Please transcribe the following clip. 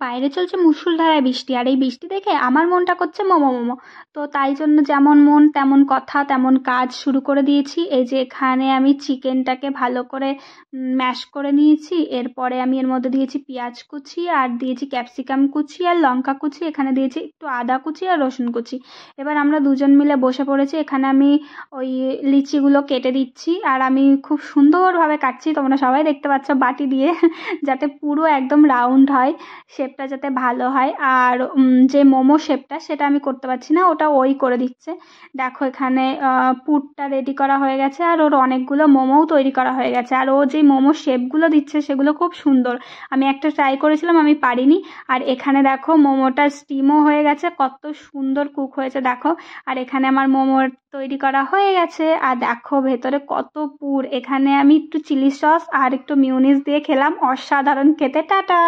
বাইরে চলছে মুষলধারায় বৃষ্টি, আর এই বৃষ্টি দেখে আমার মনটা করছে মোমো মোমো। তো তাই জন্য যেমন মন তেমন কথা তেমন কাজ শুরু করে দিয়েছি। এই যে এখানে আমি চিকেনটাকে ভালো করে ম্যাশ করে নিয়েছি, এরপরে আমি এর মধ্যে দিয়েছি পেঁয়াজ কুচি আর দিয়েছি ক্যাপসিকাম কুচি আর লঙ্কা কুচি, এখানে দিয়েছি একটু আদা কুচি আর রসুন কুচি। এবার আমরা দুজন মিলে বসে পড়েছি, এখানে আমি ওই লিচিগুলো কেটে দিচ্ছি আর আমি খুব সুন্দরভাবে কাটছি, তোমরা সবাই দেখতে পাচ্ছ বাটি দিয়ে যাতে পুরো একদম রাউন্ড হয়, শেপটা যাতে ভালো হয়। আর যে মোমো শেপটা সেটা আমি করতে পারছি না, ওটা ওই করে দিচ্ছে। দেখো এখানে পুরটা রেডি করা হয়ে গেছে আর ওর অনেকগুলো মোমোও তৈরি করা হয়ে গেছে, আর ও যে মোমো শেপগুলো দিচ্ছে সেগুলো খুব সুন্দর। আমি একটা ট্রাই করেছিলাম, আমি পারিনি। আর এখানে দেখো মোমোটা স্টিমও হয়ে গেছে, কত সুন্দর কুক হয়েছে দেখো। আর এখানে আমার মোমোর তৈরি করা হয়ে গেছে, আর দেখো ভেতরে কত পুর। এখানে আমি একটু চিলি সস আর একটু মিউনিস দিয়ে খেলাম, অসাধারণ খেতে। টাটা।